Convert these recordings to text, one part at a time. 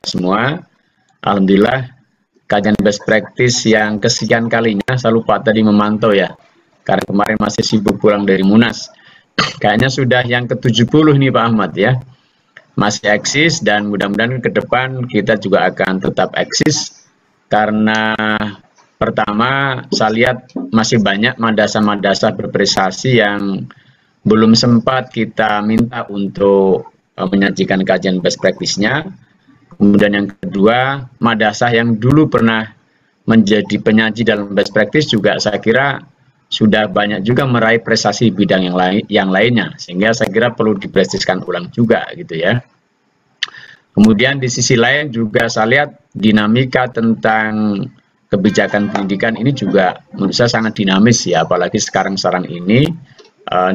semua. Alhamdulillah, kajian best practice yang kesekian kalinya, saya lupa tadi memantau ya, karena kemarin masih sibuk pulang dari Munas. Kayaknya sudah yang ke-70 nih Pak Ahmad ya. Masih eksis dan mudah-mudahan ke depan kita juga akan tetap eksis karena pertama saya lihat masih banyak madrasah-madrasah berprestasi yang belum sempat kita minta untuk menyajikan kajian best practice-nya. Kemudian yang kedua, madrasah yang dulu pernah menjadi penyaji dalam best practice juga saya kira sudah banyak juga meraih prestasi bidang yang lainnya, sehingga saya kira perlu diprestiskan ulang juga gitu ya. Kemudian di sisi lain juga saya lihat dinamika tentang kebijakan pendidikan ini juga menurut saya sangat dinamis ya, apalagi sekarang ini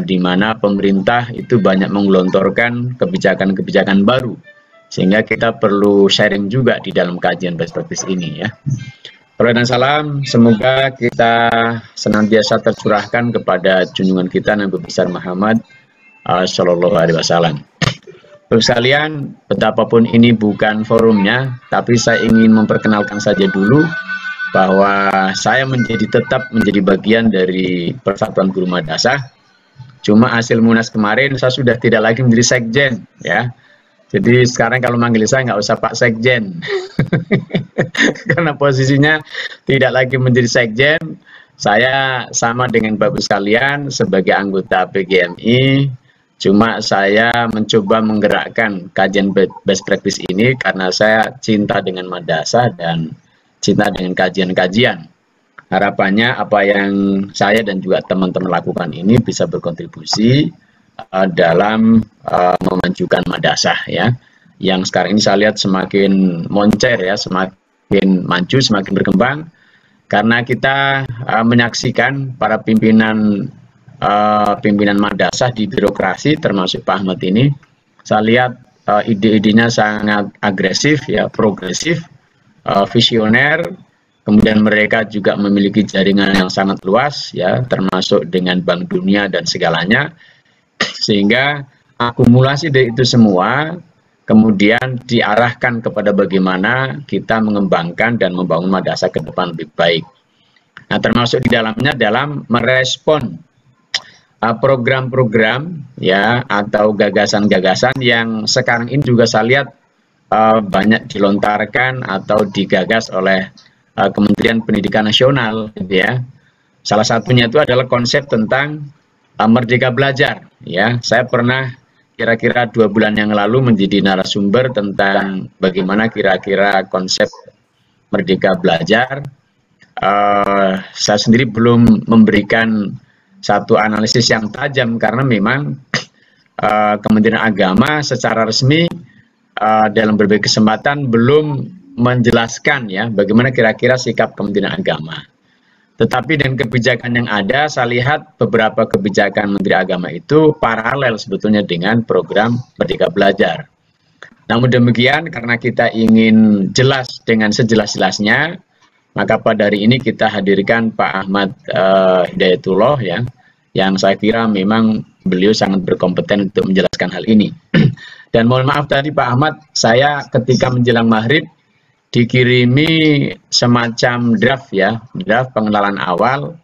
di mana pemerintah itu banyak menggelontorkan kebijakan-kebijakan baru, sehingga kita perlu sharing juga di dalam kajian best practice ini ya. Dan salam, semoga kita senantiasa tercurahkan kepada junjungan kita Nabi besar Muhammad Shallallahu Alaihi Wasallam. Bapak sekalian, betapapun ini bukan forumnya, tapi saya ingin memperkenalkan saja dulu bahwa saya tetap menjadi bagian dari Persatuan Guru Madrasah. Cuma hasil Munas kemarin saya sudah tidak lagi menjadi sekjen ya. Jadi sekarang kalau manggil saya nggak usah Pak Sekjen, karena posisinya tidak lagi menjadi sekjen. Saya sama dengan Bapak sekalian sebagai anggota PGMI, cuma saya mencoba menggerakkan kajian best practice ini karena saya cinta dengan madrasah dan cinta dengan kajian-kajian. Harapannya apa yang saya dan juga teman-teman lakukan ini bisa berkontribusi dalam memajukan madrasah ya, yang sekarang ini saya lihat semakin moncer ya, semakin maju, semakin berkembang, karena kita menyaksikan para pimpinan madrasah di birokrasi termasuk Pak Ahmad ini, saya lihat ide-idenya sangat agresif ya, progresif, visioner. Kemudian mereka juga memiliki jaringan yang sangat luas ya, termasuk dengan Bank Dunia dan segalanya. Sehingga akumulasi dari itu semua kemudian diarahkan kepada bagaimana kita mengembangkan dan membangun madrasah ke depan lebih baik. Nah, termasuk di dalamnya dalam merespon program-program ya atau gagasan-gagasan yang sekarang ini juga saya lihat banyak dilontarkan atau digagas oleh Kementerian Pendidikan Nasional gitu ya. Salah satunya itu adalah konsep tentang Merdeka Belajar ya. Saya pernah kira-kira 2 bulan yang lalu menjadi narasumber tentang bagaimana kira-kira konsep Merdeka Belajar. Saya sendiri belum memberikan satu analisis yang tajam karena memang Kementerian Agama secara resmi dalam berbagai kesempatan belum menjelaskan ya bagaimana kira-kira sikap Kementerian Agama. Tetapi dengan kebijakan yang ada, saya lihat beberapa kebijakan Menteri Agama itu paralel sebetulnya dengan program Merdeka Belajar. Namun demikian, karena kita ingin jelas dengan sejelas-jelasnya, maka pada hari ini kita hadirkan Pak Ahmad Hidayatullah ya, yang saya kira memang beliau sangat berkompeten untuk menjelaskan hal ini. Dan mohon maaf tadi Pak Ahmad, saya ketika menjelang maghrib dikirimi semacam draft ya, draft pengenalan awal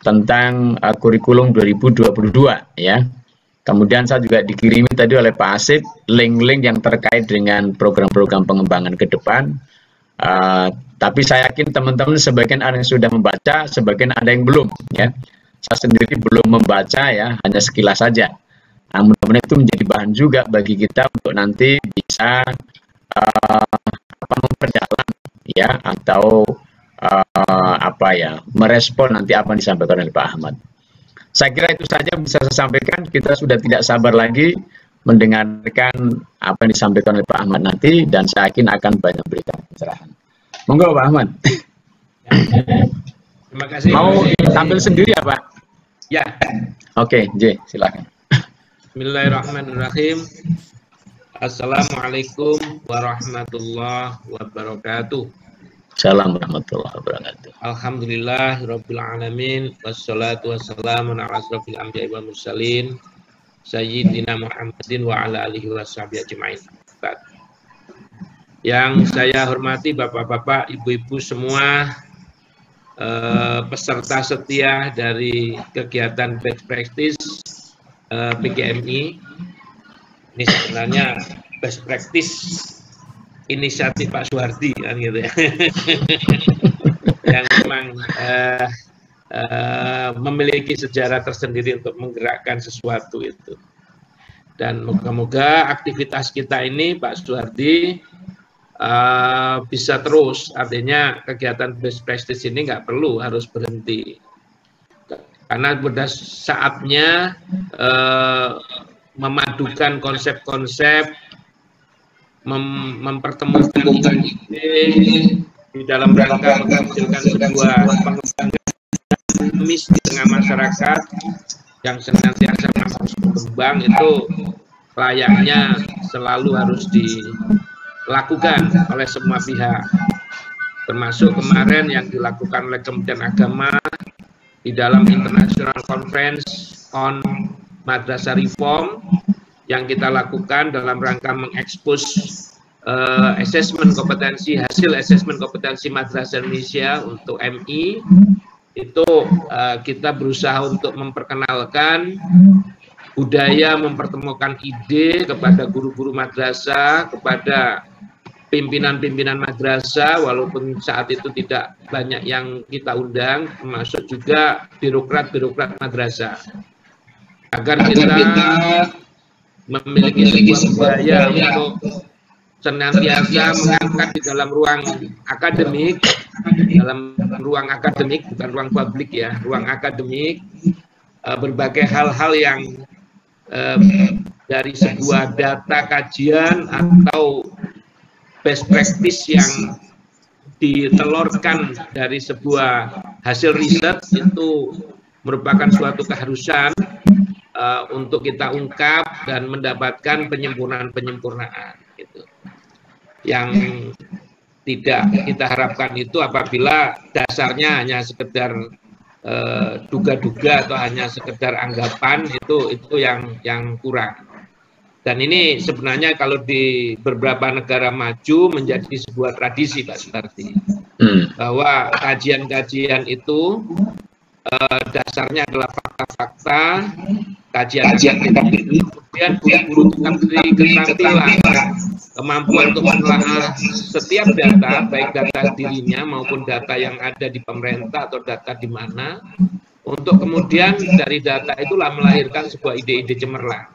tentang kurikulum 2022 ya. Kemudian saya juga dikirimi tadi oleh Pak Asif link-link yang terkait dengan program-program pengembangan ke depan. Tapi saya yakin teman-teman sebagian ada yang sudah membaca, sebagian ada yang belum ya. Saya sendiri belum membaca ya, hanya sekilas saja. Nah, mudah-mudahan itu menjadi bahan juga bagi kita untuk nanti bisa memperdalam ya atau merespon nanti apa yang disampaikan oleh Pak Ahmad. Saya kira itu saja bisa saya sampaikan. Kita sudah tidak sabar lagi mendengarkan apa yang disampaikan oleh Pak Ahmad nanti, dan saya yakin akan banyak berikan pencerahan. Monggo Pak Ahmad. Terima kasih. Mau tampil sendiri ya Pak? Ya. Oke, J, silakan. Bismillahirrahmanirrahim. Assalamualaikum warahmatullahi wabarakatuh. Assalamualaikum warahmatullahi wabarakatuh. Alhamdulillah rabbil alamin, wassalatu wassalamu ala asrofil anbiya'i wal mursalin sayyidina Muhammadin wa ala alihi washabihi ajma'in. Yang saya hormati Bapak-bapak, Ibu-ibu semua, peserta setia dari kegiatan best practice PGMI. Ini sebenarnya best practice inisiatif Pak Suhardi kan gitu ya. Yang memang memiliki sejarah tersendiri untuk menggerakkan sesuatu itu. Dan moga-moga aktivitas kita ini Pak Suhardi bisa terus, artinya kegiatan best practice ini nggak perlu harus berhenti. Karena pada saatnya memadukan konsep-konsep, mempertemukan ide di dalam rangka menghasilkan sebuah pengembangan dinamis di tengah masyarakat yang senantiasa terus berkembang, itu layaknya selalu harus dilakukan oleh semua pihak, termasuk kemarin yang dilakukan oleh Kementerian Agama di dalam International Conference on Madrasah Reform yang kita lakukan dalam rangka mengekspos asesmen kompetensi, hasil asesmen kompetensi Madrasah Indonesia untuk MI. Itu kita berusaha untuk memperkenalkan budaya, mempertemukan ide kepada guru-guru madrasah, kepada pimpinan-pimpinan madrasah, walaupun saat itu tidak banyak yang kita undang, termasuk juga birokrat-birokrat madrasah, agar kita memiliki sebuah budaya untuk senantiasa mengangkat di dalam ruang akademik, bukan ruang publik ya, ruang akademik, berbagai hal-hal yang dari sebuah data kajian atau best practice yang ditelurkan dari sebuah hasil riset itu merupakan suatu keharusan untuk kita ungkap dan mendapatkan penyempurnaan-penyempurnaan gitu. Yang tidak kita harapkan itu apabila dasarnya hanya sekedar duga-duga atau hanya sekedar anggapan, itu yang kurang. Dan ini sebenarnya kalau di beberapa negara maju menjadi sebuah tradisi Pak Suhardi, bahwa kajian-kajian itu dasarnya adalah fakta-fakta, kajian kemudian guru-guru tetap diberi keterampilan, kemampuan untuk menelaah setiap data, baik data dirinya maupun data yang ada di pemerintah atau data di mana, untuk kemudian dari data itulah melahirkan sebuah ide-ide cemerlang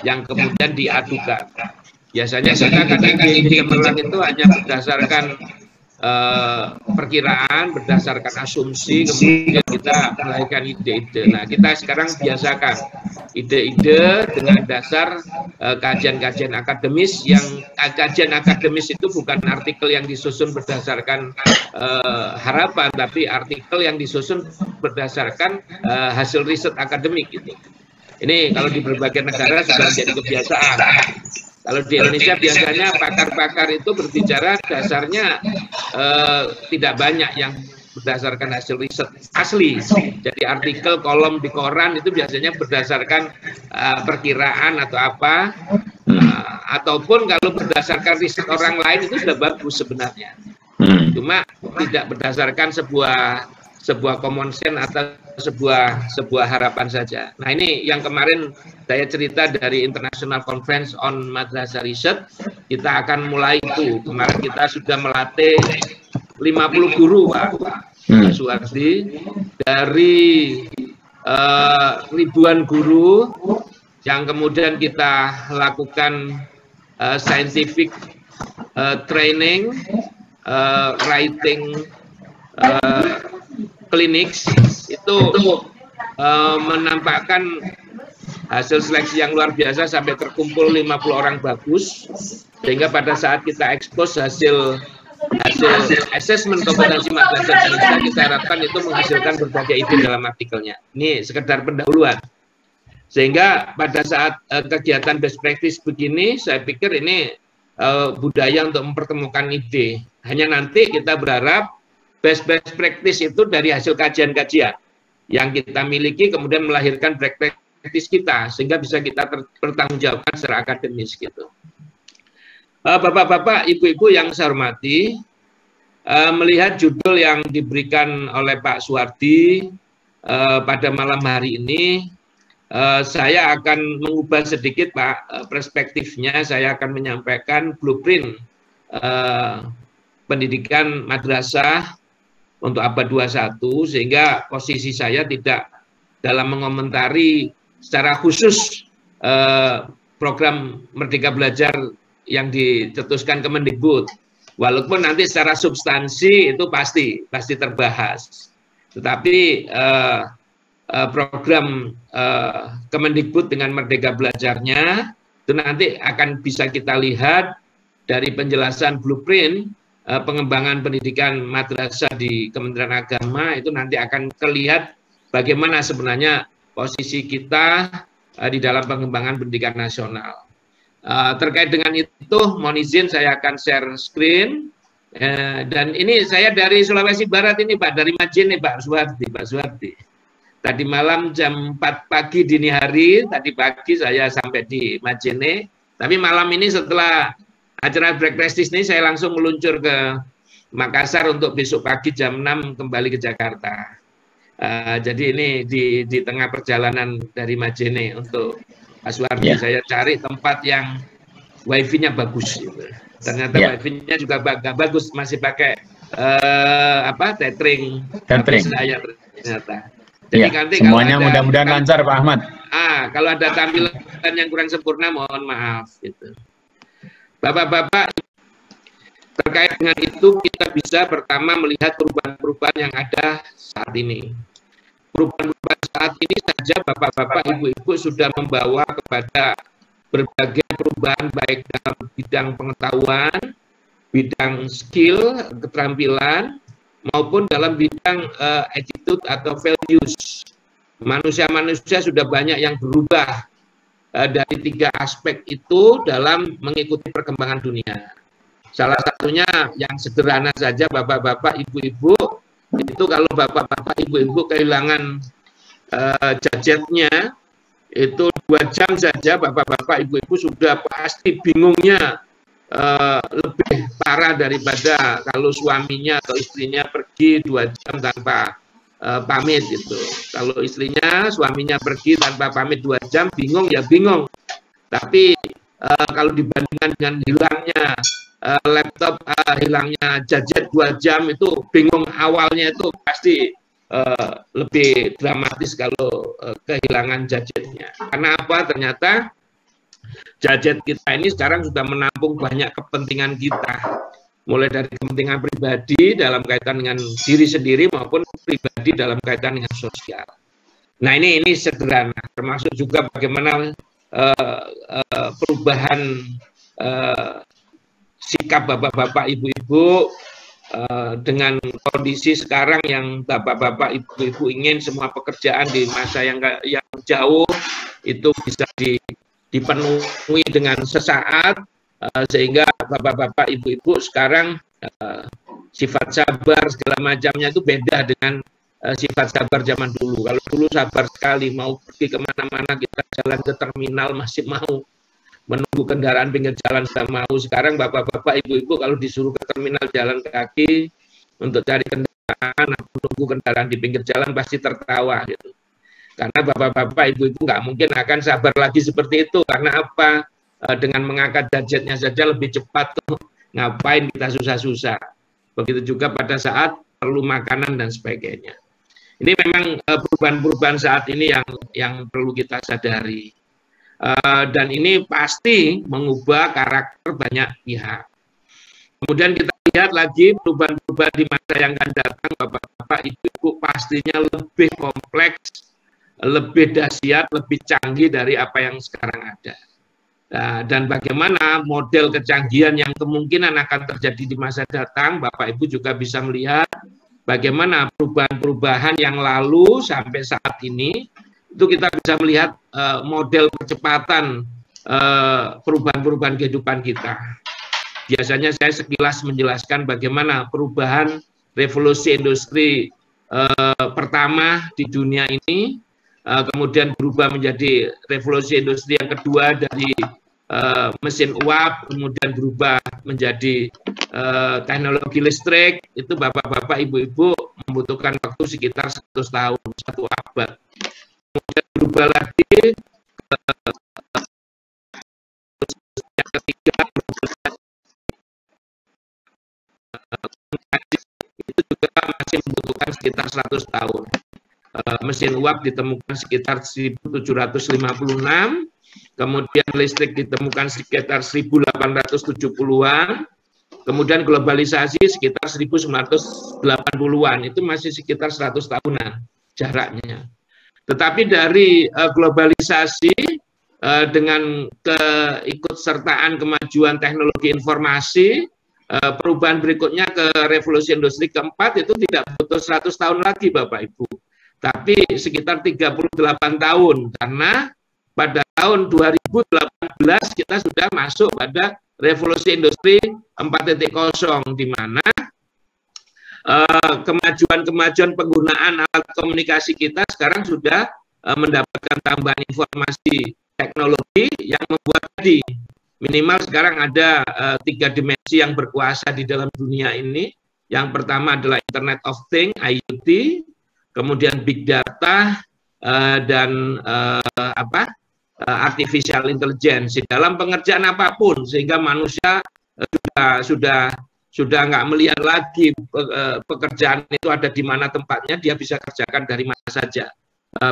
yang kemudian diadukan. Biasanya kita kadang ide-ide cemerlang itu hanya berdasarkan perkiraan, berdasarkan asumsi, kemudian kita melahirkan ide-ide. Nah, kita sekarang biasakan ide-ide dengan dasar kajian-kajian akademis, yang kajian akademis itu bukan artikel yang disusun berdasarkan harapan, tapi artikel yang disusun berdasarkan hasil riset akademik gitu. Ini kalau di berbagai negara sudah menjadi kebiasaan. Kalau di Indonesia biasanya pakar-pakar itu berbicara dasarnya tidak banyak yang berdasarkan hasil riset asli. Jadi artikel, kolom di koran itu biasanya berdasarkan perkiraan atau apa, ataupun kalau berdasarkan riset orang lain itu sudah bagus sebenarnya. Cuma tidak berdasarkan sebuah common sense atau sebuah harapan saja. Nah, ini yang kemarin saya cerita dari International Conference on Madrasah Research, kita akan mulai itu. Kemarin kita sudah melatih 50 guru Pak Suhardi, dari ribuan guru yang kemudian kita lakukan scientific training, writing clinics, itu menampakkan hasil seleksi yang luar biasa sampai terkumpul 50 orang bagus, sehingga pada saat kita ekspos hasil asesmen kompetensi madrasah Indonesia, kita harapkan itu menghasilkan berbagai ide dalam artikelnya. Ini sekedar pendahuluan. Sehingga pada saat kegiatan best practice begini, saya pikir ini budaya untuk mempertemukan ide. Hanya nanti kita berharap best practice itu dari hasil kajian-kajian yang kita miliki, kemudian melahirkan practice kita, sehingga bisa kita bertanggungjawabkan secara akademis gitu. Bapak-bapak, ibu-ibu yang saya hormati, melihat judul yang diberikan oleh Pak Suwardi pada malam hari ini, saya akan mengubah sedikit Pak perspektifnya. Saya akan menyampaikan blueprint pendidikan madrasah untuk abad 21, sehingga posisi saya tidak dalam mengomentari secara khusus program Merdeka Belajar yang dicetuskan Kemendikbud, walaupun nanti secara substansi itu pasti terbahas, tetapi program Kemendikbud dengan Merdeka Belajarnya itu nanti akan bisa kita lihat dari penjelasan blueprint pengembangan pendidikan madrasah di Kementerian Agama. Itu nanti akan terlihat bagaimana sebenarnya posisi kita di dalam pengembangan pendidikan nasional. Terkait dengan itu, mohon izin saya akan share screen. Dan ini saya dari Sulawesi Barat ini Pak, dari Majene Pak Suwardi. Tadi malam jam 4 pagi dini hari, tadi pagi saya sampai di Majene. Tapi malam ini setelah acara break prestis ini saya langsung meluncur ke Makassar untuk besok pagi jam 6 kembali ke Jakarta. Jadi ini di tengah perjalanan dari Majene untuk Pak Suwardi, saya cari tempat yang wifi-nya bagus. Gitu. Ternyata wifi-nya juga bagus, masih pakai tethering. Saya ternyata. Jadi nanti semuanya mudah-mudahan lancar Pak Ahmad. Kalau ada tampilan yang kurang sempurna, mohon maaf. Gitu. Bapak-bapak, terkait dengan itu kita bisa pertama melihat perubahan-perubahan yang ada saat ini. Perubahan-perubahan saat ini saja bapak-bapak, ibu-ibu sudah membawa kepada berbagai perubahan baik dalam bidang pengetahuan, bidang skill, keterampilan, maupun dalam bidang attitude atau values. Manusia-manusia sudah banyak yang berubah dari 3 aspek itu dalam mengikuti perkembangan dunia. Salah satunya yang sederhana saja bapak-bapak, ibu-ibu, itu kalau bapak-bapak, ibu-ibu kehilangan gadgetnya, itu 2 jam saja bapak-bapak, ibu-ibu sudah pasti bingungnya lebih parah daripada kalau suaminya atau istrinya pergi 2 jam tanpa pamit gitu. Kalau istrinya, suaminya pergi tanpa pamit 2 jam, bingung ya bingung. Tapi kalau dibandingkan dengan hilangnya laptop, hilangnya gadget 2 jam, itu bingung awalnya itu pasti lebih dramatis kalau kehilangan gadgetnya. Karena apa? Ternyata gadget kita ini sekarang sudah menampung banyak kepentingan kita, mulai dari kepentingan pribadi dalam kaitan dengan diri sendiri maupun pribadi dalam kaitan dengan sosial. Nah ini sederhana, termasuk juga bagaimana perubahan sikap bapak-bapak, ibu-ibu dengan kondisi sekarang yang bapak-bapak, ibu-ibu ingin semua pekerjaan di masa yang jauh itu bisa dipenuhi dengan sesaat, sehingga bapak-bapak, ibu-ibu sekarang sifat sabar segala macamnya itu beda dengan sifat sabar zaman dulu. Kalau dulu sabar sekali, mau pergi kemana-mana, kita jalan ke terminal masih mau, menunggu kendaraan pinggir jalan sudah mau. Sekarang bapak-bapak, ibu-ibu kalau disuruh ke terminal jalan kaki untuk cari kendaraan, menunggu kendaraan di pinggir jalan pasti tertawa gitu. Karena bapak-bapak, ibu-ibu nggak mungkin akan sabar lagi seperti itu. Karena apa? Dengan mengangkat gadgetnya saja lebih cepat tuh. Ngapain kita susah-susah? Begitu juga pada saat perlu makanan dan sebagainya. Ini memang perubahan-perubahan saat ini yang perlu kita sadari. Dan ini pasti mengubah karakter banyak pihak. Kemudian kita lihat lagi perubahan-perubahan di masa yang akan datang, bapak-bapak, ibu-ibu pastinya lebih kompleks, lebih dahsyat, lebih canggih dari apa yang sekarang ada. Dan bagaimana model kecanggihan yang kemungkinan akan terjadi di masa datang, Bapak Ibu juga bisa melihat bagaimana perubahan-perubahan yang lalu sampai saat ini, itu kita bisa melihat model percepatan perubahan-perubahan kehidupan kita. Biasanya saya sekilas menjelaskan bagaimana perubahan revolusi industri pertama di dunia ini, kemudian berubah menjadi revolusi industri yang kedua dari mesin uap, kemudian berubah menjadi teknologi listrik, itu bapak-bapak, ibu-ibu membutuhkan waktu sekitar 100 tahun, 1 abad. Kemudian berubah lagi ke yang ketiga, itu juga masih membutuhkan sekitar 100 tahun. Mesin uap ditemukan sekitar 1756, kemudian listrik ditemukan sekitar 1870-an, kemudian globalisasi sekitar 1980-an, itu masih sekitar 100 tahunan jaraknya. Tetapi dari globalisasi dengan keikutsertaan kemajuan teknologi informasi, perubahan berikutnya ke revolusi industri keempat itu tidak butuh 100 tahun lagi Bapak Ibu, tapi sekitar 38 tahun, karena pada tahun 2018 kita sudah masuk pada revolusi industri 4.0, di mana kemajuan penggunaan alat komunikasi kita sekarang sudah mendapatkan tambahan informasi teknologi yang membuat tadi minimal sekarang ada 3 dimensi yang berkuasa di dalam dunia ini. Yang pertama adalah Internet of Things, IoT, kemudian Big Data, dan Artificial Intelligence dalam pengerjaan apapun, sehingga manusia sudah nggak melihat lagi pekerjaan itu ada di mana tempatnya, dia bisa kerjakan dari mana saja.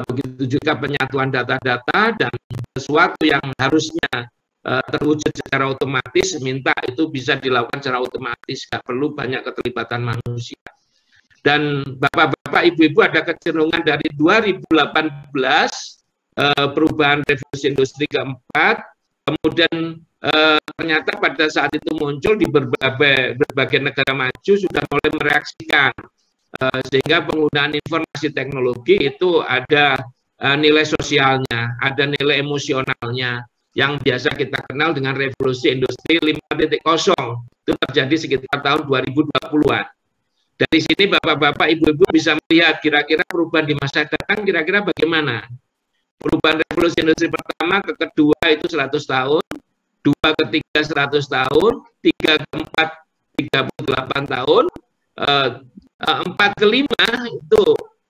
Begitu juga penyatuan data-data, dan sesuatu yang harusnya terwujud secara otomatis, minta itu bisa dilakukan secara otomatis, nggak perlu banyak keterlibatan manusia. Dan bapak-bapak, ibu-ibu, ada kecenderungan dari 2018 perubahan revolusi industri keempat, kemudian ternyata pada saat itu muncul di berbagai negara maju sudah mulai mereaksikan, sehingga penggunaan informasi teknologi itu ada nilai sosialnya, ada nilai emosionalnya, yang biasa kita kenal dengan revolusi industri 5.0, itu terjadi sekitar tahun 2020-an. Dari sini bapak-bapak, ibu-ibu bisa melihat kira-kira perubahan di masa datang kira-kira bagaimana. Perubahan revolusi industri pertama ke kedua itu 100 tahun, 2 ke 3 100 tahun, 3 ke 4 38 tahun, 4 ke 5 itu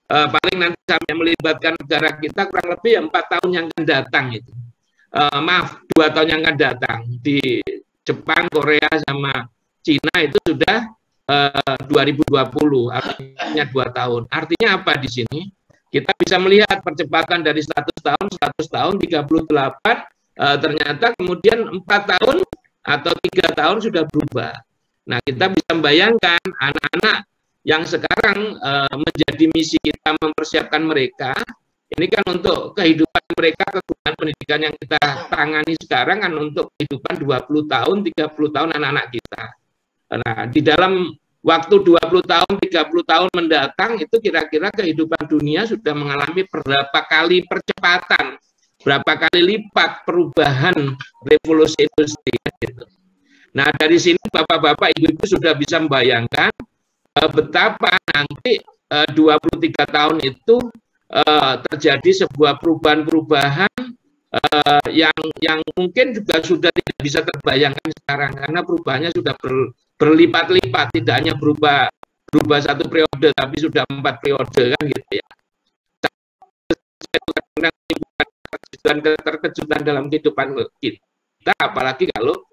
paling nanti sampai melibatkan negara kita kurang lebih 4 tahun yang akan datang itu. 2 tahun yang akan datang. Di Jepang, Korea, sama Cina itu sudah 2020, artinya 2 tahun. Artinya apa di sini? Kita bisa melihat percepatan dari 100 tahun, 38, ternyata kemudian 4 tahun atau 3 tahun sudah berubah. Nah, kita bisa membayangkan anak-anak yang sekarang menjadi misi kita mempersiapkan mereka, ini kan untuk kehidupan mereka, kebutuhan pendidikan yang kita tangani sekarang kan untuk kehidupan 20 tahun, 30 tahun anak-anak kita. Nah, di dalam waktu 20 tahun, 30 tahun mendatang itu kira-kira kehidupan dunia sudah mengalami berapa kali percepatan, berapa kali lipat perubahan revolusi industri. Gitu. Nah, dari sini bapak-bapak, ibu-ibu sudah bisa membayangkan betapa nanti 23 tahun itu terjadi sebuah perubahan-perubahan yang mungkin juga sudah tidak bisa terbayangkan sekarang, karena perubahannya sudah berlipat-lipat, tidak hanya berubah 1 periode, tapi sudah 4 periode kan gitu ya. Keterkejutan dalam kehidupan kita, apalagi kalau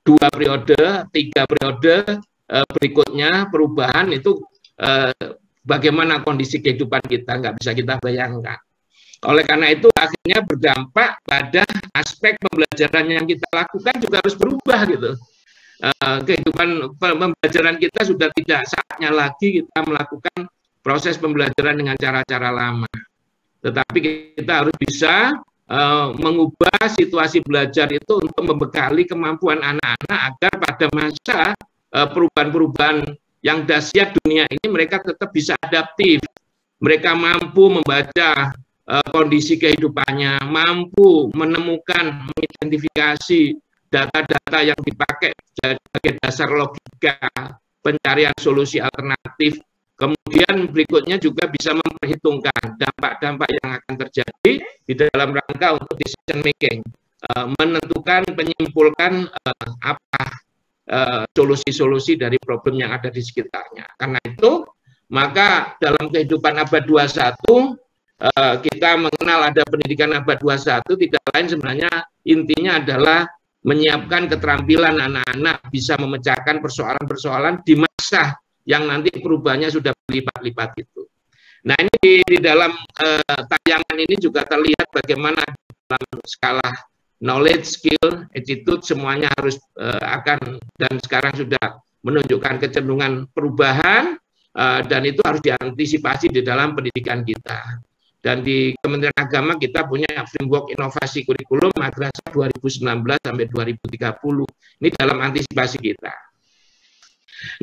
2 periode, 3 periode berikutnya perubahan itu bagaimana kondisi kehidupan kita, nggak bisa kita bayangkan. Oleh karena itu akhirnya berdampak pada aspek pembelajaran yang kita lakukan juga harus berubah gitu. Kehidupan pembelajaran kita sudah tidak saatnya lagi kita melakukan proses pembelajaran dengan cara-cara lama. Tetapi kita harus bisa mengubah situasi belajar itu untuk membekali kemampuan anak-anak agar pada masa perubahan-perubahan yang dahsyat dunia ini mereka tetap bisa adaptif. Mereka mampu membaca kondisi kehidupannya, mampu menemukan, mengidentifikasi data-data yang dipakai sebagai dasar logika pencarian solusi alternatif. Kemudian berikutnya juga bisa memperhitungkan dampak-dampak yang akan terjadi di dalam rangka untuk decision making. menentukan, menyimpulkan apa solusi-solusi dari problem yang ada di sekitarnya. Karena itu, maka dalam kehidupan abad 21, kita mengenal ada pendidikan abad 21, tidak lain sebenarnya intinya adalah menyiapkan keterampilan anak-anak bisa memecahkan persoalan-persoalan di masa yang nanti perubahannya sudah berlipat-lipat itu. Nah, ini di dalam tayangan ini juga terlihat bagaimana dalam skala knowledge, skill, attitude, semuanya harus akan dan sekarang sudah menunjukkan kecenderungan perubahan, dan itu harus diantisipasi di dalam pendidikan kita. Dan di Kementerian Agama kita punya framework inovasi kurikulum Madrasah 2019 sampai 2030. Ini dalam antisipasi kita.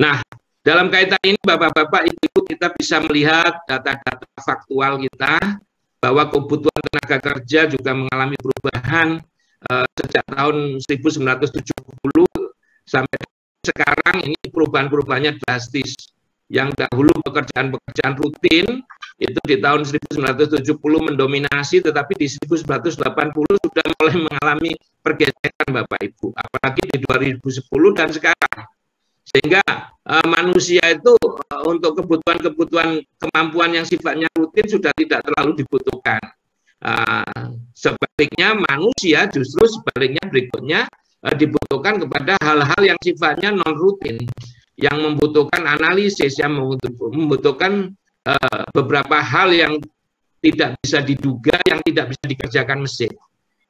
Nah, dalam kaitan ini Bapak-bapak, Ibu, kita bisa melihat data-data faktual kita bahwa kebutuhan tenaga kerja juga mengalami perubahan sejak tahun 1970 sampai sekarang. Ini perubahan-perubahannya drastis. Yang dahulu pekerjaan-pekerjaan rutin itu di tahun 1970 mendominasi, tetapi di 1980 sudah mulai mengalami pergeseran Bapak Ibu, apalagi di 2010 dan sekarang. Sehingga manusia itu untuk kebutuhan-kebutuhan kemampuan yang sifatnya rutin sudah tidak terlalu dibutuhkan. Sebaliknya manusia justru sebaliknya berikutnya dibutuhkan kepada hal-hal yang sifatnya non rutin, yang membutuhkan analisis, yang membutuhkan beberapa hal yang tidak bisa diduga, yang tidak bisa dikerjakan mesin.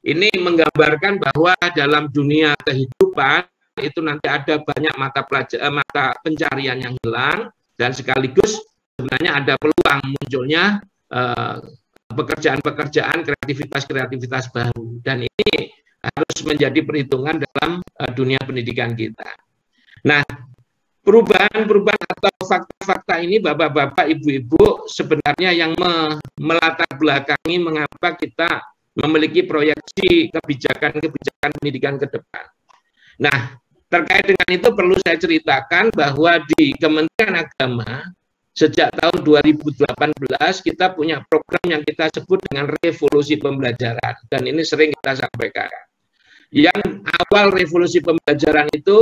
Ini menggambarkan bahwa dalam dunia kehidupan itu nanti ada banyak mata pencarian yang hilang, dan sekaligus sebenarnya ada peluang munculnya pekerjaan-pekerjaan, kreativitas-kreativitas baru. Dan ini harus menjadi perhitungan dalam dunia pendidikan kita. Nah, perubahan-perubahan atau fakta-fakta ini Bapak-bapak, Ibu-ibu sebenarnya yang melatar belakangi mengapa kita memiliki proyeksi kebijakan-kebijakan pendidikan ke depan. Nah, terkait dengan itu perlu saya ceritakan bahwa di Kementerian Agama sejak tahun 2018 kita punya program yang kita sebut dengan revolusi pembelajaran, dan ini sering kita sampaikan. Yang awal revolusi pembelajaran itu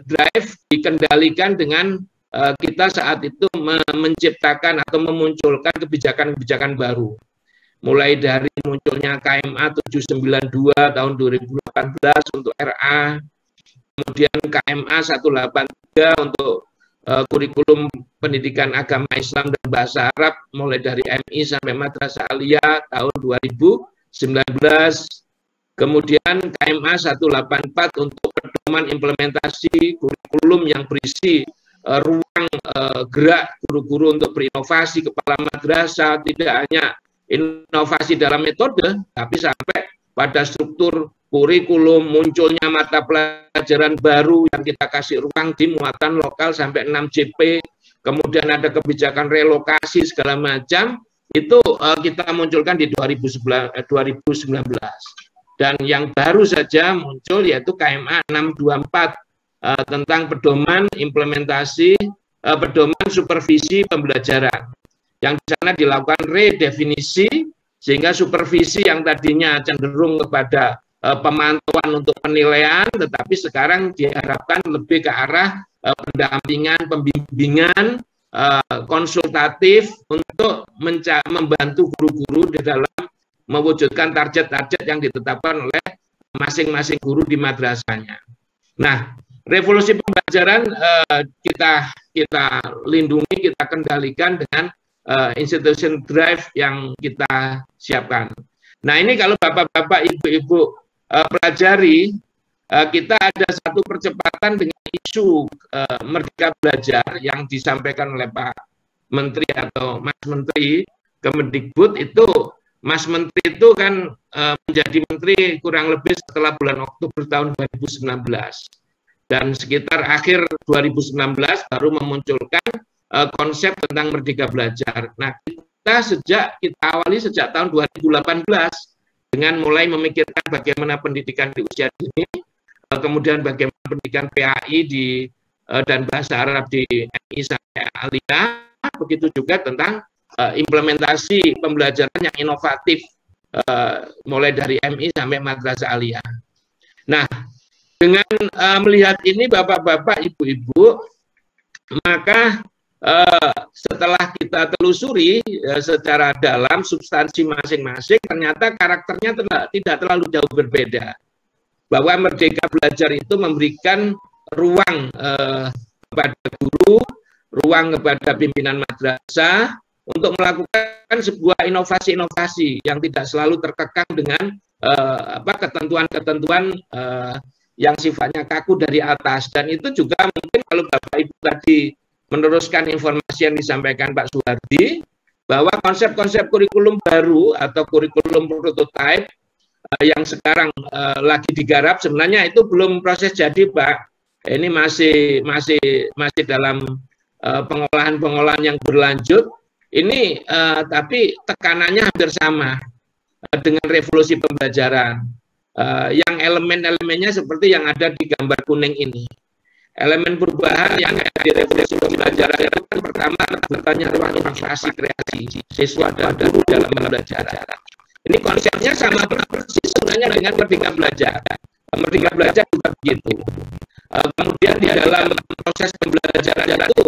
drive dikendalikan dengan kita saat itu menciptakan atau memunculkan kebijakan-kebijakan baru. Mulai dari munculnya KMA 792 tahun 2018 untuk RA, kemudian KMA 183 untuk kurikulum pendidikan agama Islam dan bahasa Arab mulai dari MI sampai Madrasah Aliyah tahun 2019. Kemudian KMA 184 untuk pedoman implementasi kurikulum yang berisi ruang gerak guru-guru untuk berinovasi kepala madrasah, tidak hanya inovasi dalam metode, tapi sampai pada struktur kurikulum, munculnya mata pelajaran baru yang kita kasih ruang di muatan lokal sampai 6 JP, kemudian ada kebijakan relokasi segala macam, itu kita munculkan di 2019. Dan yang baru saja muncul yaitu KMA 624 tentang pedoman implementasi, pedoman supervisi pembelajaran. Yang di sana dilakukan redefinisi sehingga supervisi yang tadinya cenderung kepada pemantauan untuk penilaian, tetapi sekarang diharapkan lebih ke arah pendampingan, pembimbingan, konsultatif untuk membantu guru-guru di dalam mewujudkan target-target yang ditetapkan oleh masing-masing guru di madrasahnya. Nah, revolusi pembelajaran kita lindungi, kita kendalikan dengan institution drive yang kita siapkan. Nah, ini kalau Bapak-bapak, Ibu-ibu pelajari, kita ada satu percepatan dengan isu Merdeka Belajar yang disampaikan oleh Pak Menteri atau Mas Menteri Kemendikbud. Itu Mas Menteri itu kan menjadi menteri kurang lebih setelah bulan Oktober tahun 2019. Dan sekitar akhir 2019 baru memunculkan konsep tentang Merdeka Belajar. Nah, kita awali sejak tahun 2018 dengan mulai memikirkan bagaimana pendidikan di usia dini, kemudian bagaimana pendidikan PAI dan bahasa Arab di MI sampai Aliyah, begitu juga tentang implementasi pembelajaran yang inovatif mulai dari MI sampai madrasah aliyah. Nah, dengan melihat ini Bapak-bapak, Ibu-ibu, maka setelah kita telusuri secara dalam substansi masing-masing, ternyata karakternya tidak terlalu jauh berbeda. Bahwa Merdeka Belajar itu memberikan ruang kepada guru, ruang kepada pimpinan madrasah untuk melakukan sebuah inovasi-inovasi yang tidak selalu terkekang dengan ketentuan-ketentuan yang sifatnya kaku dari atas. Dan itu juga mungkin kalau Bapak Ibu tadi meneruskan informasi yang disampaikan Pak Suhardi, bahwa konsep-konsep kurikulum baru atau kurikulum prototype yang sekarang lagi digarap, sebenarnya itu belum proses jadi, Pak. Ini masih dalam pengolahan yang berlanjut. Ini tapi tekanannya hampir sama dengan revolusi pembelajaran. Yang elemen-elemennya seperti yang ada di gambar kuning ini. Elemen perubahan yang ada di revolusi pembelajaran itu kan pertama terbentuknya ruang inovasi kreasi siswa dan guru dalam pembelajaran. Ini konsepnya sama persis sebenarnya dengan Merdeka Belajar. Merdeka Belajar juga begitu. Kemudian di dalam proses pembelajaran itu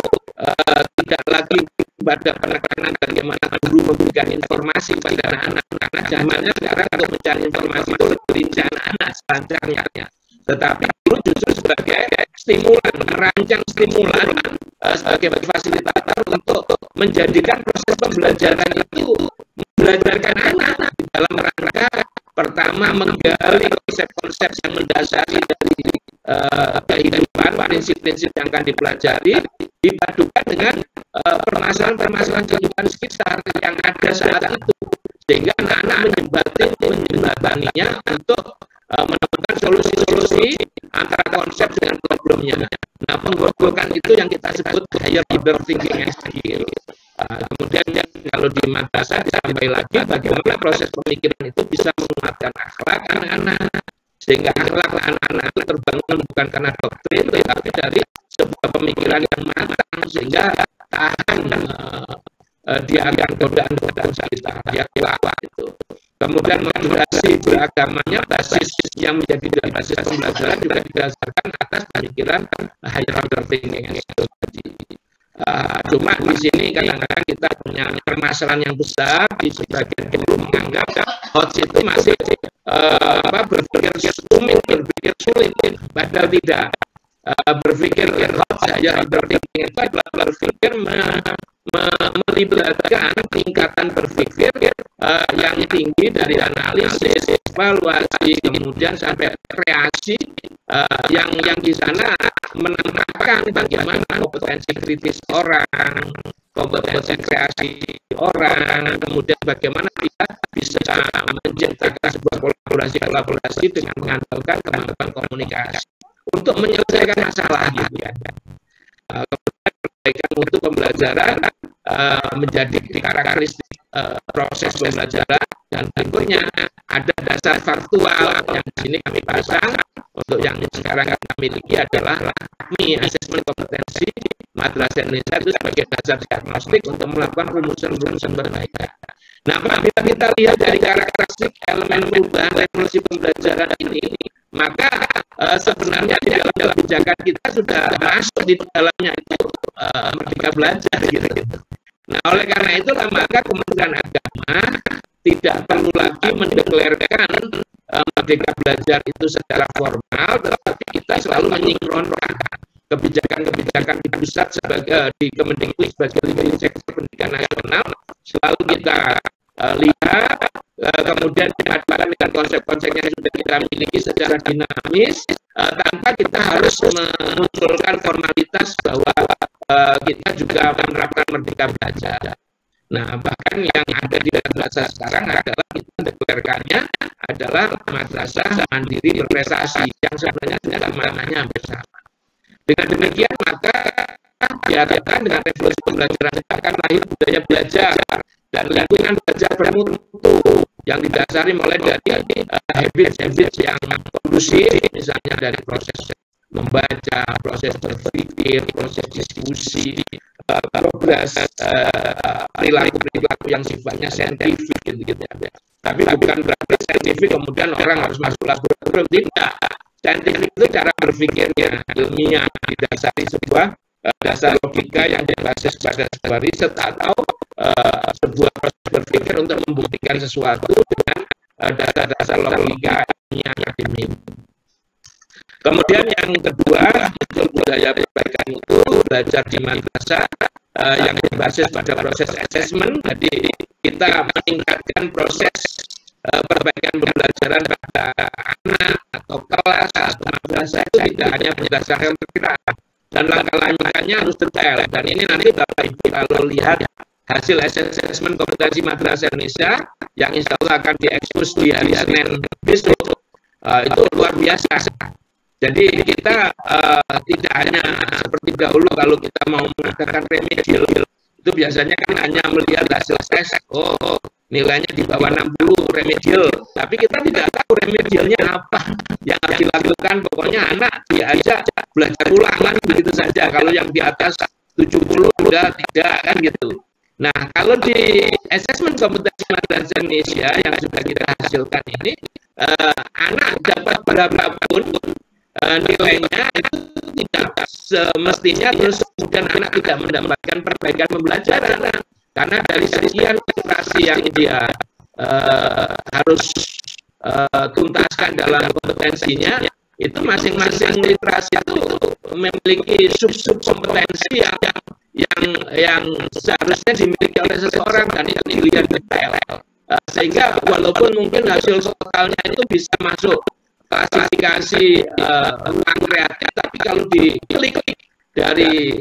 tidak lagi pada penekanan bagaimana guru memberikan informasi pada anak-anak, karena zamannya sekarang untuk mencari informasi itu lebih rinci anak-anak selancarnya. Tetapi guru justru sebagai stimulan, merancang stimulan sebagai fasilitator untuk menjadikan proses pembelajaran itu membelajarkan anak di dalam rangka pertama menggali konsep-konsep yang mendasari dari kehidupan, prinsip-prinsip yang akan dipelajari, dipadukan dengan permasalahan-permasalahan kehidupan sekitar yang ada saat itu, sehingga anak-anak menjembataninya untuk menemukan solusi-solusi antara konsep dengan problemnya. Nah, penggogokan itu yang kita sebut higher order thinking and skill. Kemudian kalau di madrasah disampaikan lagi bagaimana proses pemikiran itu bisa menguatkan akhlak anak-anak, sehingga akhlak anak-anak terbangun bukan karena doktrin, tetapi dari sebuah pemikiran yang matang, sehingga tahan dia akan godaan-godaan sekitar, dia kuat itu. Kemudian modulasi beragamanya, basis yang menjadi basis pembelajaran juga didasarkan atas pemikiran higher order thinking. Cuma di sini kadang-kadang kita punya permasalahan yang besar di sebagian guru menganggap HOTS itu masih berpikir sulit, padahal tidak. Berpikir HOTS higher order thinking itu adalah berpikir melibatkan tingkatan berpikir yang tinggi dari analisis, evaluasi, kemudian sampai kreasi yang di sana menempatkan bagaimana kompetensi kritis orang, kompetensi kreasi orang, kemudian bagaimana kita bisa menciptakan sebuah kolaborasi dengan mengandalkan kemampuan komunikasi untuk menyelesaikan masalah gitu ya. Kemudian untuk pembelajaran menjadi karakteristik proses pembelajaran, dan berikutnya ada dasar faktual yang di sini kami pasang untuk yang sekarang kami miliki adalah AKMI, asesmen kompetensi Madrasah Indonesia itu sebagai dasar diagnostik untuk melakukan rumusan-rumusan perbaikan. Nah, apabila kita lihat dari karakteristik elemen perubahan revolusi pembelajaran ini, maka sebenarnya di dalam kebijakan kita sudah masuk di dalamnya itu Merdeka Belajar gitu. Nah, oleh karena itulah maka Kementerian Agama tidak perlu lagi mendeklarasikan Merdeka Belajar itu secara formal, tetapi kita selalu menyinkronkan kebijakan-kebijakan di pusat sebagai di Kemendikbud sebagai leading sector pendidikan nasional, selalu kita lihat, kemudian dipadukan dengan konsep-konsep yang sudah kita miliki secara dinamis, tanpa kita harus memunculkan formalitas bahwa kita juga menerapkan Merdeka Belajar. Nah, bahkan yang ada di madrasah sekarang adalah kita mendeklarasikannya adalah madrasah mandiri berprestasi, yang sebenarnya dengan maknanya hampir sama. Dengan demikian maka diharapkan dengan revolusi pembelajaran akan lahir budaya belajar dan lingkungan belajar bermutu yang didasari mulai dari habits yang kondusif, misalnya dari proses membaca, proses berpikir, proses diskusi, progres perilaku yang sifatnya saintifik gitu ya. Tapi bukan berarti saintifik kemudian orang harus masuk laboratorium, tidak. Saintifik itu cara berpikirnya ilmiah, didasari sebuah dasar logika yang berbasis pada sebuah riset atau sebuah proses berpikir untuk membuktikan sesuatu dengan dasar-dasar logika ilmiah akademik. Kemudian yang kedua, muncul budaya perbaikan itu belajar di madrasah yang berbasis pada proses assessment. Jadi kita meningkatkan proses perbaikan pembelajaran pada anak atau kelas atau madrasah itu tidak hanya berdasarkan perkiraan, dan langkah-langkahnya harus detail. Dan ini nanti Bapak Ibu kalau lihat hasil assessment kompetensi madrasah Indonesia yang insya Allah akan diekspos di hari Senin besok, itu luar biasa. Jadi kita tidak hanya seperti dahulu kalau kita mau mengadakan remedial, itu biasanya kan hanya melihat hasil tes, oh nilainya di bawah 60 remedial, tapi kita tidak tahu remedialnya apa yang harus dilakukan. Pokoknya anak diajak belajar ulangan begitu saja. Kalau yang di atas 70 udah tidak, kan gitu. Nah, kalau di assessment kompetensi madrasah Indonesia yang sudah kita hasilkan ini, anak dapat berapapun nilainya itu tidak semestinya terus kemudian anak tidak mendapatkan perbaikan pembelajaran, karena dari sekian literasi yang dia harus tuntaskan dalam kompetensinya, itu masing-masing literasi itu memiliki sub-sub kompetensi yang seharusnya dimiliki oleh seseorang, dan itu dilihat detail, sehingga walaupun mungkin hasil totalnya itu bisa masuk klasifikasi uang kreatif, tapi kalau diklik dari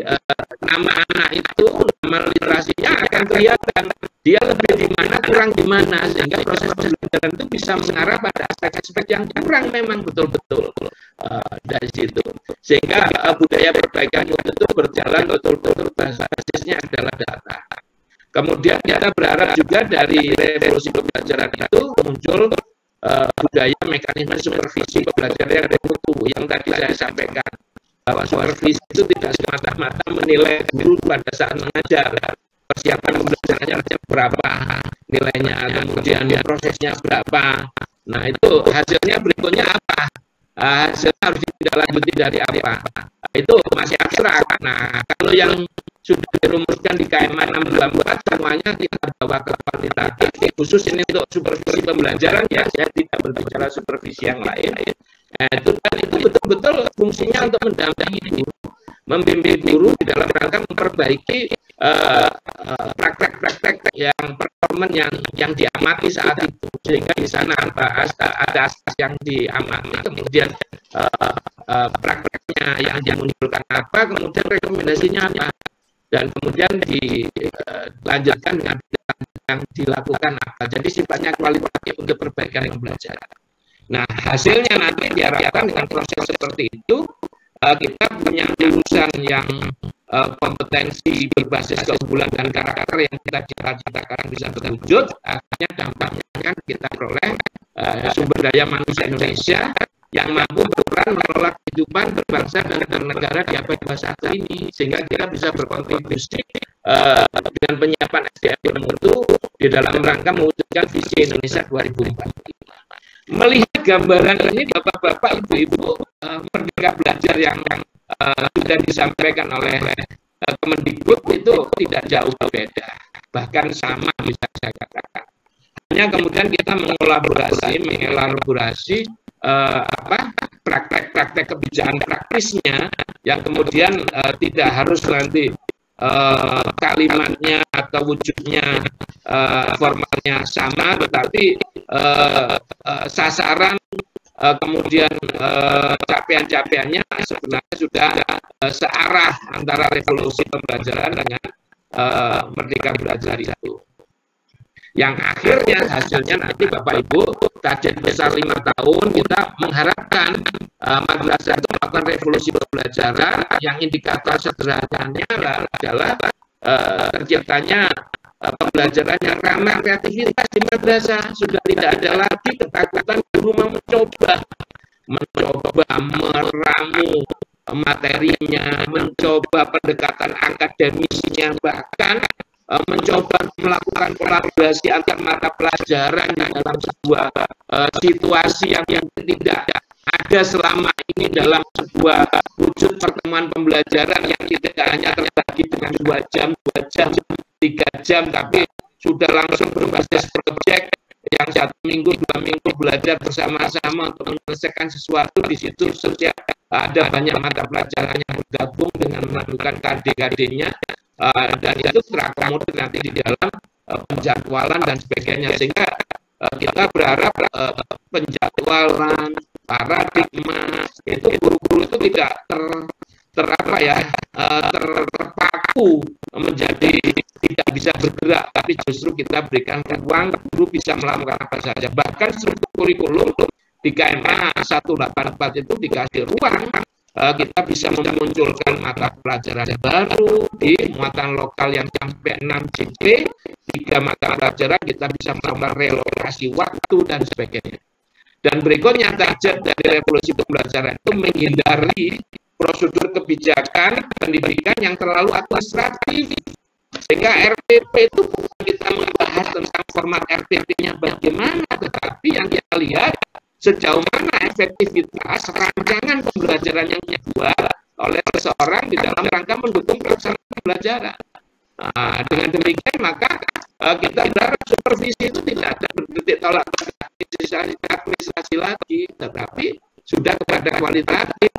nama anak itu, nama literasinya akan kelihatan dia lebih di mana, kurang di mana, sehingga proses pembelajaran itu bisa mengarah pada aspek-aspek yang kurang memang betul-betul dari situ, sehingga budaya perbaikan itu berjalan betul-betul basisnya adalah data. Kemudian kita berharap juga dari revolusi pembelajaran itu muncul budaya mekanisme supervisi pembelajaran yang mutu, yang tadi saya sampaikan bahwa supervisi itu tidak semata-mata menilai guru pada saat mengajar, persiapan pembelajarannya berapa nilainya, kemudian prosesnya berapa. Nah, itu hasilnya berikutnya apa, hasilnya harus ditindaklanjuti dari apa, itu masih abstrak. Nah, kalau yang sudah dirumuskan di KMA 624 semuanya kita bawa ke kuantitatif, khusus ini untuk supervisi pembelajaran, ya saya tidak berbicara supervisi yang lain. Itu betul-betul fungsinya untuk mendampingi guru, membimbing guru di dalam rangka memperbaiki praktek-praktek yang performan yang diamati saat itu, sehingga di sana ada aspek yang diamati, kemudian prakteknya yang dimunculkan apa, kemudian rekomendasinya apa, dan kemudian dilanjutkan dengan yang dilakukan apa. Jadi sifatnya kualitatif untuk perbaikan pembelajaran. Nah, hasilnya nanti diharapkan dengan proses seperti itu kita punya lulusan yang kompetensi berbasis keunggulan dan karakter yang kita cita-citakan bisa terwujud. Akhirnya dampaknya kan kita peroleh sumber daya manusia Indonesia yang mampu berperan mengelola kehidupan berbangsa dan bernegara di abad 21 ini, sehingga kita bisa berkontribusi dengan penyiapan SDM itu di dalam rangka mewujudkan visi Indonesia 2045. Melihat gambaran ini, Bapak-bapak, Ibu-ibu, Merdeka Belajar yang sudah disampaikan oleh Kemendikbud itu tidak jauh berbeda, bahkan sama bisa saya katakan. Hanya kemudian kita mengelaborasi praktek-praktek kebijakan praktisnya yang kemudian tidak harus nanti kalimatnya atau wujudnya formalnya sama, tetapi sasaran kemudian capaian-capaiannya sebenarnya sudah searah antara revolusi pembelajaran dengan Merdeka Belajar itu. Yang akhirnya hasilnya nanti Bapak Ibu, target besar 5 tahun kita mengharapkan madrasah itu melakukan revolusi pembelajaran yang indikator sederhananya adalah terciptanya pembelajaran yang ramah kreativitas di madrasah. Sudah tidak ada lagi ketakutan guru mencoba meramu materinya, mencoba pendekatan akademisnya, bahkan mencoba melakukan kolaborasi antar mata pelajaran di dalam sebuah situasi yang tidak ada selama ini dalam sebuah wujud pertemuan pembelajaran yang tidak hanya terbagi dengan 2 jam, 3 jam, tapi sudah langsung berbasis proyek yang 1 minggu, 2 minggu belajar bersama-sama untuk menyelesaikan sesuatu. Di situ setiap ada banyak mata pelajaran yang bergabung dengan melakukan KD-KD-nya, dan itu terakomodir nanti di dalam penjadwalan dan sebagainya, sehingga kita berharap penjadwalan, paradigma itu guru-guru itu tidak terpaku menjadi tidak bisa bergerak, tapi justru kita berikan ruang guru bisa melakukan apa saja. Bahkan struktur kurikulum di KMA 184 itu dikasih ruang kita bisa memunculkan mata pelajaran baru di muatan lokal yang sampai 6 JP, 3 mata pelajaran kita bisa melakukan relokasi waktu dan sebagainya. Dan berikutnya target dari revolusi pembelajaran itu menghindari prosedur kebijakan pendidikan yang terlalu administratif. Sehingga RTP itu bukan kita membahas tentang format RTP-nya bagaimana, tetapi yang kita lihat sejauh mana efektivitas rancangan pembelajaran yang dibuat oleh seseorang di dalam rangka mendukung pelaksanaan pembelajaran. Dengan demikian maka kita berharap supervisi itu tidak ada bertitik tolak administrasi lagi, tetapi sudah kepada kualitatif.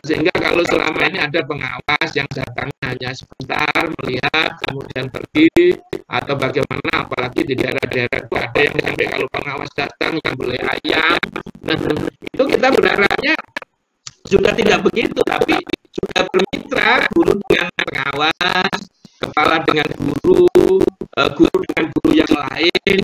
Sehingga kalau selama ini ada pengawas yang datangnya hanya sebentar melihat kemudian pergi, atau bagaimana, apalagi di daerah-daerah itu ada yang sampai kalau pengawas datang yang beli ayam, itu kita berharapnya sudah tidak begitu, tapi sudah bermitra, guru dengan pengawas, kepala dengan guru, guru dengan guru yang lain,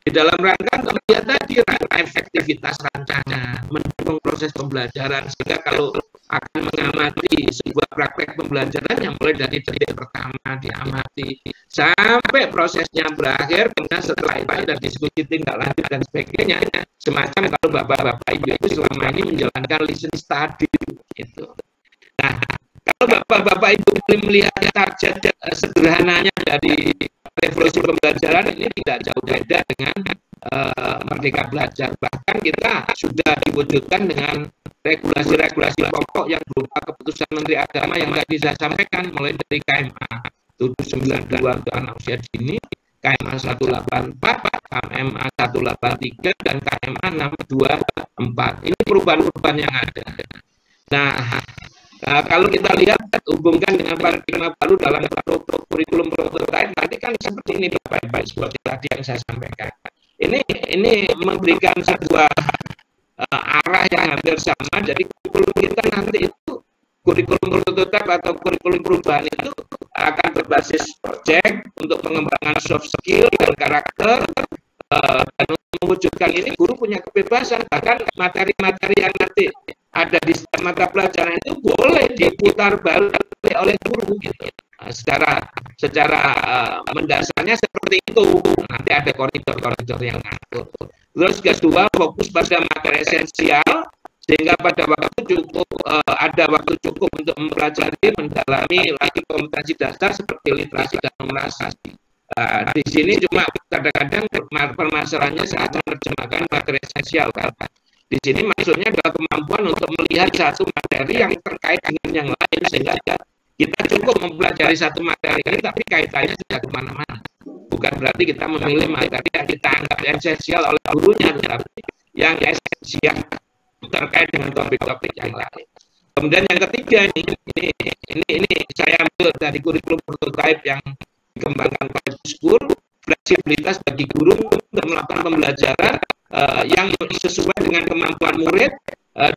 di dalam rangka melihat tadi efektivitas rancangan, mendukung proses pembelajaran, sehingga kalau akan mengamati sebuah praktek pembelajaran yang mulai dari detik pertama diamati sampai prosesnya berakhir, kemudian setelah itu ada diskusi tindak lanjut dan sebagainya, semacam kalau bapak-bapak ibu itu selama ini menjalankan listen study itu. Nah, kalau bapak-bapak ibu melihat target sederhananya dari revolusi pembelajaran ini tidak jauh beda dengan Merdeka Belajar. Bahkan kita sudah diwujudkan dengan regulasi-regulasi pokok yang berupa keputusan Menteri Agama yang tadi saya sampaikan, mulai dari KMA 792 untuk anak usia dini, KMA 184, KMA 183, dan KMA 624. Ini perubahan-perubahan yang ada. Nah, kalau kita lihat hubungkan dengan paradigma baru dalam kurikulum prototipe, nanti kan seperti ini Bapak-Ibu, seperti tadi yang saya sampaikan. Ini memberikan sebuah arah yang hampir sama. Jadi kurikulum kita nanti itu, kurikulum prototipe atau kurikulum perubahan itu akan berbasis proyek untuk pengembangan soft skill dan karakter, dan mewujudkan ini guru punya kebebasan, bahkan materi-materi yang nanti ada di setiap mata pelajaran itu boleh diputar balik oleh guru gitu. Secara mendasarnya seperti itu. Nanti ada koridor-koridor yang ngatur. Terus kedua, fokus pada materi esensial sehingga pada waktu cukup ada waktu cukup untuk mempelajari, mendalami lagi kompetensi dasar seperti literasi dan numerasi. Di sini cuma kadang-kadang permasalahannya saat menerjemahkan materi esensial kan. Di sini maksudnya adalah kemampuan untuk melihat satu materi yang terkait dengan yang lain, sehingga kita cukup mempelajari satu materi ini, tapi kaitannya tidak kemana-mana. Bukan berarti kita memilih materi yang kita anggap esensial oleh gurunya, tetapi yang esensial terkait dengan topik-topik yang lain. Kemudian yang ketiga ini saya ambil dari kurikulum prototipe yang dikembangkan oleh School, fleksibilitas bagi guru untuk melakukan pembelajaran yang sesuai dengan kemampuan murid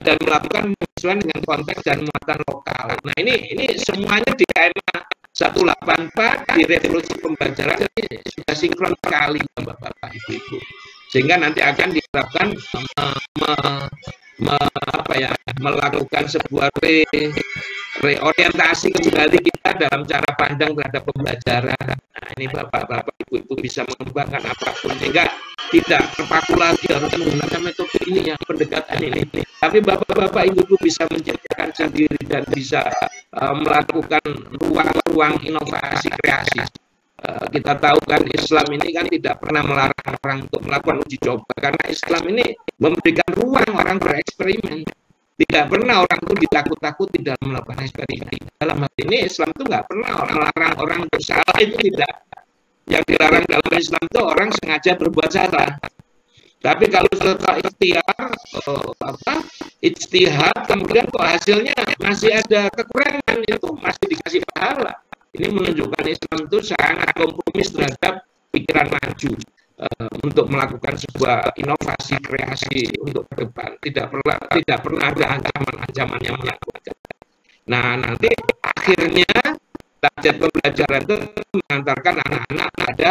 dan melakukan penyesuaian dengan konteks dan muatan lokal. Nah ini semuanya di KMA 184 di revolusi pembelajaran ini sudah sinkron sekali Bapak-Bapak Ibu-Ibu, sehingga nanti akan diharapkan melakukan sebuah reorientasi kembali kita dalam cara pandang terhadap pembelajaran. Nah ini Bapak-Bapak Ibu-Ibu bisa mengembangkan apapun, sehingga tidak terpaku lagi harus menggunakan metode ini, yang pendekatan ini. Tapi Bapak-Bapak Ibu-Ibu bisa menciptakan sendiri dan bisa melakukan ruang-ruang inovasi kreasi. kita tahu kan Islam ini kan tidak pernah melarang orang untuk melakukan uji coba, karena Islam ini memberikan ruang orang bereksperimen. Tidak pernah orang itu ditakut-takuti dalam melakukan eksperimen. Dalam hal ini Islam itu nggak pernah melarang orang bersalah, itu tidak. Yang dilarang dalam Islam itu orang sengaja berbuat salah. Tapi kalau setelah ikhtiar, ijtihad, kemudian kok hasilnya masih ada kekurangan, itu masih dikasih pahala. Ini menunjukkan Islam itu sangat kompromis terhadap pikiran maju untuk melakukan sebuah inovasi, kreasi untuk ke depan. Tidak pernah ada ancaman-ancaman yang menakutkan. Nah, nanti akhirnya target pembelajaran itu mengantarkan anak-anak pada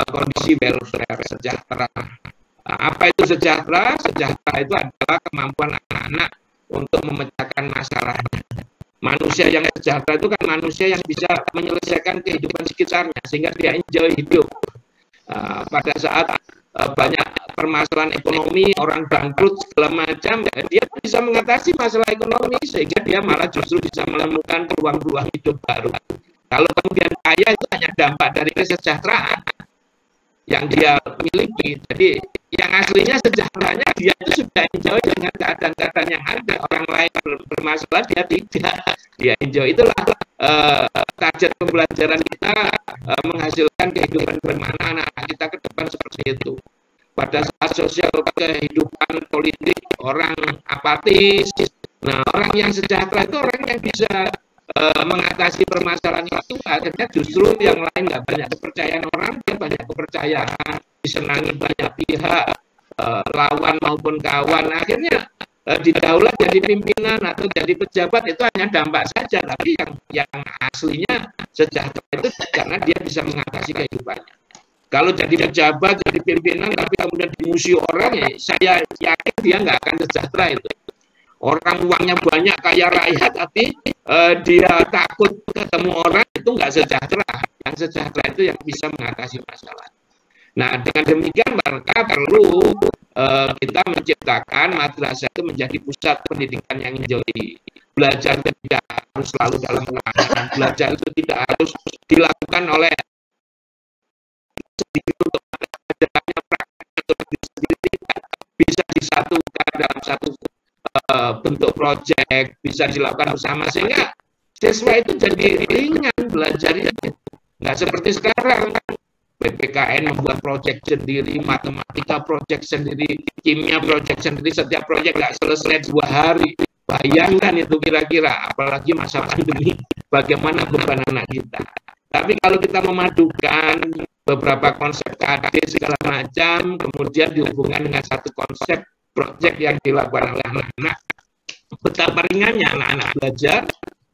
kondisi welfare, sejahtera. Apa itu sejahtera? Sejahtera itu adalah kemampuan anak-anak untuk memecahkan masalahnya. Manusia yang sejahtera itu kan manusia yang bisa menyelesaikan kehidupan sekitarnya sehingga dia enjoy hidup. Pada saat banyak permasalahan ekonomi, orang bangkrut segala macam, dia bisa mengatasi masalah ekonomi sehingga dia malah justru bisa menemukan peluang-peluang hidup baru. Kalau kemudian kaya itu hanya dampak dari kesejahteraan yang dia miliki. Jadi yang aslinya sejahteranya dia itu sudah enjoy dengan keadaan-keadaan yang ada. Orang lain bermasalah, dia tidak. Dia enjoy. Itulah target pembelajaran kita, menghasilkan kehidupan bagaimana anak-anak kita ke depan seperti itu. Pada saat sosial kehidupan politik orang apatis. Nah, orang yang sejahtera itu orang yang bisa mengatasi permasalahan itu. Akhirnya justru yang lain nggak banyak kepercayaan orang, dia banyak kepercayaan, disenangi banyak pihak, lawan maupun kawan. Akhirnya didaulat jadi pimpinan atau jadi pejabat itu hanya dampak saja, tapi yang aslinya sejahtera itu karena dia bisa mengatasi kehidupannya. Kalau jadi pejabat, jadi pimpinan, tapi kemudian dimusuhi orang, ya saya yakin dia nggak akan sejahtera itu. Orang uangnya banyak, kaya raya, tapi dia takut ketemu orang, itu nggak sejahtera. Yang sejahtera itu yang bisa mengatasi masalah. Nah, dengan demikian maka perlu kita menciptakan madrasah itu menjadi pusat pendidikan yang enjoy. Belajar tidak harus selalu dalam ruangan. Belajar itu tidak harus dilakukan oleh sendiri untuk belajarnya praktek atau sendiri, bisa disatukan dalam satu bentuk proyek, bisa dilakukan bersama sehingga siswa itu jadi ringan belajarnya. Nggak seperti sekarang PPKN membuat proyek sendiri, matematika proyek sendiri, kimia proyek sendiri, setiap proyek nggak selesai 2 hari. Bayangkan itu kira-kira, apalagi masa pandemi, bagaimana beban anak kita. Tapi kalau kita memadukan beberapa konsep KD segala macam, kemudian dihubungkan dengan satu konsep proyek yang dilakukan oleh anak-anak, betapa ringannya anak-anak belajar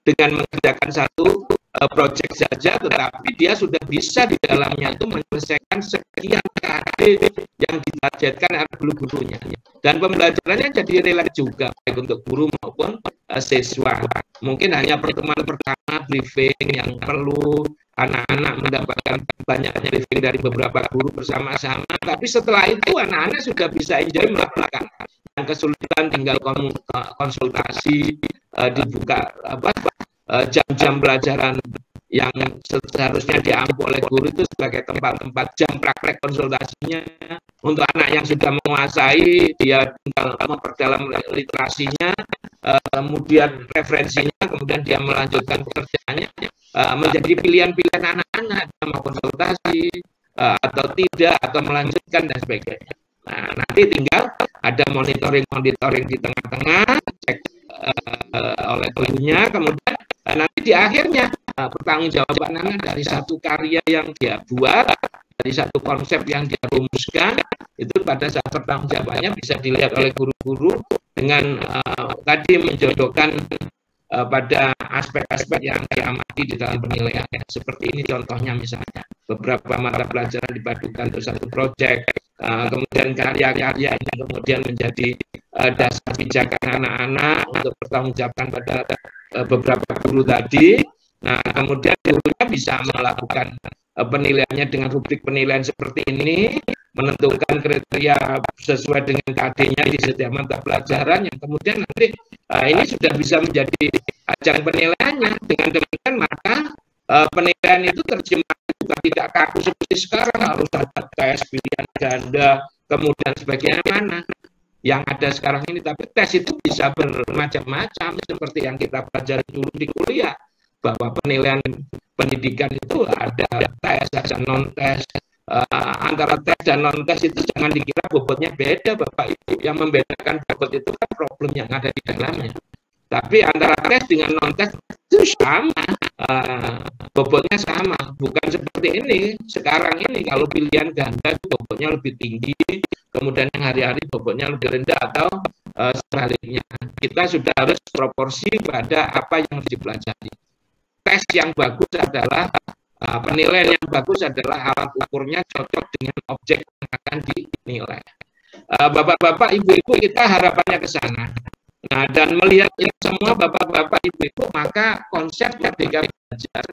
dengan mengerjakan satu proyek saja, tetapi dia sudah bisa di dalamnya itu menyelesaikan sekian KD yang ditargetkan oleh guru-gurunya. Dan pembelajarannya jadi relax juga, baik untuk guru maupun siswa. Mungkin hanya pertemuan pertama briefing yang perlu anak-anak mendapatkan banyaknya briefing dari beberapa guru bersama-sama, tapi setelah itu anak-anak sudah bisa enjoy melakukan. Yang kesulitan tinggal konsultasi, dibuka jam-jam pelajaran yang seharusnya diampu oleh guru itu sebagai tempat-tempat jam praktek konsultasinya. Untuk anak yang sudah menguasai, dia tinggal memperdalam literasinya, kemudian referensinya, kemudian dia melanjutkan pekerjaannya, menjadi pilihan-pilihan anak-anak, mau konsultasi atau tidak, atau melanjutkan dan sebagainya. Nah, nanti tinggal ada monitoring di tengah-tengah, cek oleh gurunya, kemudian nanti di akhirnya pertanggungjawaban anak dari satu karya yang dia buat, dari satu konsep yang dia rumuskan, itu pada saat pertanggungjawabannya bisa dilihat oleh guru-guru dengan tadi menjodohkan pada aspek-aspek yang diamati di dalam penilaian. Seperti ini contohnya misalnya, beberapa mata pelajaran dipadukan untuk satu proyek, kemudian karya-karya ini kemudian menjadi dasar pijakan anak-anak untuk bertanggungjawabkan pada beberapa guru tadi. Nah, kemudian gurunya bisa melakukan penilaiannya dengan rubrik penilaian seperti ini, menentukan kriteria sesuai dengan KD-nya di setiap mata pelajaran, yang kemudian nanti ini sudah bisa menjadi ajang penilaiannya. Dengan demikian maka penilaian itu terjemahan juga tidak kaku seperti sekarang, harus ada tes pilihan ganda, kemudian sebagainya mana yang ada sekarang ini. Tapi tes itu bisa bermacam-macam seperti yang kita pelajari dulu di kuliah, bahwa penilaian pendidikan itu ada tes, ada non-tes. Antara tes dan non-tes itu jangan dikira bobotnya beda, Bapak Ibu. Yang membedakan bobot itu kan problem yang ada di dalamnya. Tapi antara tes dengan non-tes itu sama, bobotnya sama. Bukan seperti ini. Sekarang ini kalau pilihan ganda itu bobotnya lebih tinggi, kemudian yang hari-hari bobotnya lebih rendah, atau sebaliknya. Kita sudah harus proporsi pada apa yang dipelajari. Tes yang bagus adalah penilaian yang bagus adalah alat ukurnya cocok dengan objek yang akan dinilai. Bapak-bapak, ibu-ibu, kita harapannya ke sana. Nah, dan melihat ini semua Bapak-bapak, ibu-ibu, maka konsep Merdeka Belajar